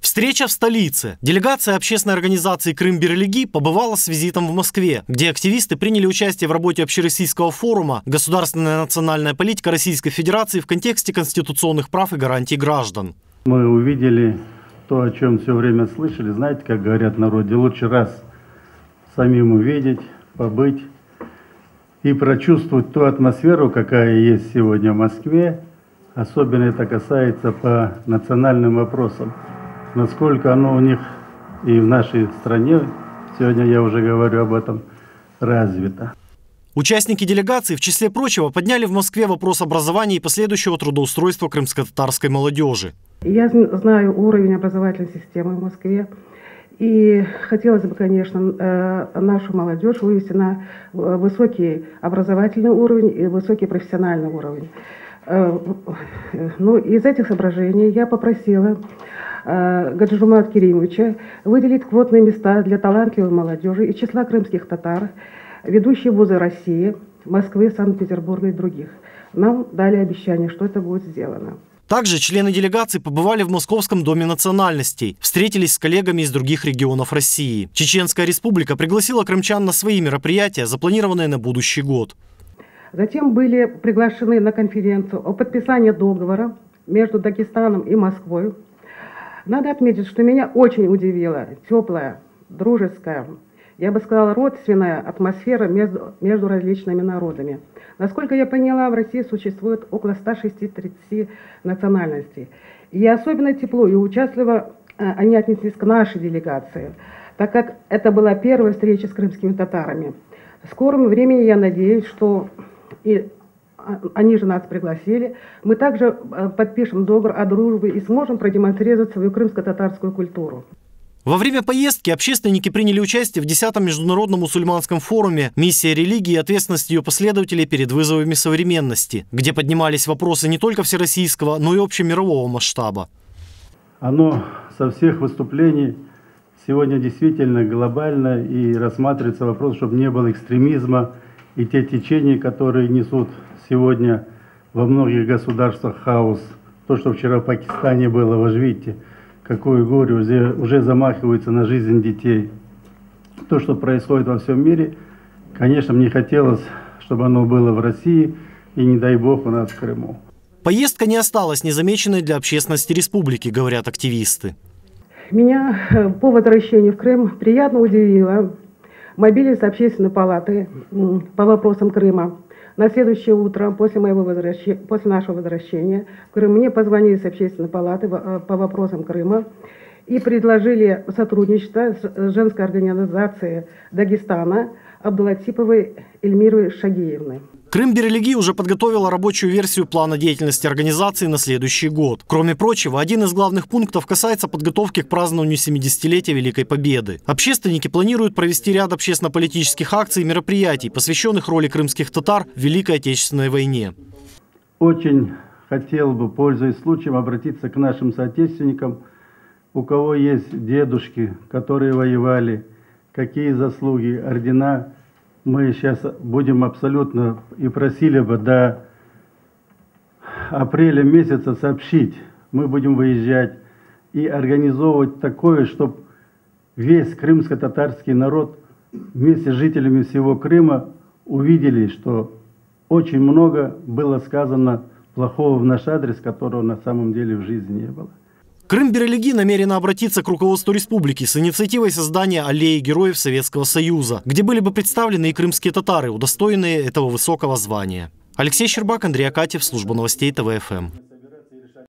Встреча в столице. Делегация общественной организации «Крым Берелеги» побывала с визитом в Москве, где активисты приняли участие в работе общероссийского форума «Государственная национальная политика Российской Федерации в контексте конституционных прав и гарантий граждан». Мы увидели то, о чем все время слышали. Знаете, как говорят в народе, лучше раз самим увидеть, побыть и прочувствовать ту атмосферу, какая есть сегодня в Москве. Особенно это касается по национальным вопросам. Насколько оно у них и в нашей стране, сегодня я уже говорю об этом, развито. Участники делегации, в числе прочего, подняли в Москве вопрос образования и последующего трудоустройства крымско-татарской молодежи. Я знаю уровень образовательной системы в Москве. И хотелось бы, конечно, нашу молодежь вывести на высокий образовательный уровень и высокий профессиональный уровень. Ну, из этих соображений я попросила Гаджимата Керимовича выделить квотные места для талантливой молодежи из числа крымских татар, ведущие вузы России, Москвы, Санкт-Петербурга и других. Нам дали обещание, что это будет сделано. Также члены делегации побывали в Московском доме национальностей, встретились с коллегами из других регионов России. Чеченская республика пригласила крымчан на свои мероприятия, запланированные на будущий год. Затем были приглашены на конференцию о подписании договора между Дагестаном и Москвой. Надо отметить, что меня очень удивила теплая, дружеская, я бы сказала, родственная атмосфера между различными народами. Насколько я поняла, в России существует около 160 национальностей. И особенно тепло и участливо они отнеслись к нашей делегации, так как это была первая встреча с крымскими татарами. В скором времени, я надеюсь, что и они же нас пригласили, мы также подпишем договор о дружбе и сможем продемонстрировать свою крымско-татарскую культуру. Во время поездки общественники приняли участие в 10-м международном мусульманском форуме «Миссия религии и ответственность ее последователей перед вызовами современности», где поднимались вопросы не только всероссийского, но и общемирового масштаба. Оно со всех выступлений сегодня действительно глобально, и рассматривается вопрос, чтобы не было экстремизма и те течения, которые несут сегодня во многих государствах хаос. То, что вчера в Пакистане было, вы же видите, какое горе уже замахивается на жизнь детей. То, что происходит во всем мире, конечно, мне хотелось, чтобы оно было в России и, не дай бог, у нас в Крыму. Поездка не осталась незамеченной для общественности республики, говорят активисты. Меня по возвращению в Крым приятно удивила мобильность общественной палаты по вопросам Крыма. На следующее утро, после нашего возвращения в Крым, мне позвонили с общественной палаты по вопросам Крыма и предложили сотрудничество с женской организацией Дагестана Абдулатиповой Эльмирой Шагиевной. Крым Берелеги уже подготовила рабочую версию плана деятельности организации на следующий год. Кроме прочего, один из главных пунктов касается подготовки к празднованию 70-летия Великой Победы. Общественники планируют провести ряд общественно-политических акций и мероприятий, посвященных роли крымских татар в Великой Отечественной войне. Очень хотел бы, пользуясь случаем, обратиться к нашим соотечественникам, у кого есть дедушки, которые воевали, какие заслуги, ордена. Мы сейчас будем абсолютно и просили бы до апреля месяца сообщить. Мы будем выезжать и организовывать такое, чтобы весь крымско-татарский народ вместе с жителями всего Крыма увидели, что очень много было сказано плохого в наш адрес, которого на самом деле в жизни не было. Крым Берелеги намерена обратиться к руководству республики с инициативой создания аллеи героев Советского Союза, где были бы представлены и крымские татары, удостоенные этого высокого звания. Алексей Щербак, Андрей Акатьев, служба новостей ТВ-ФМ.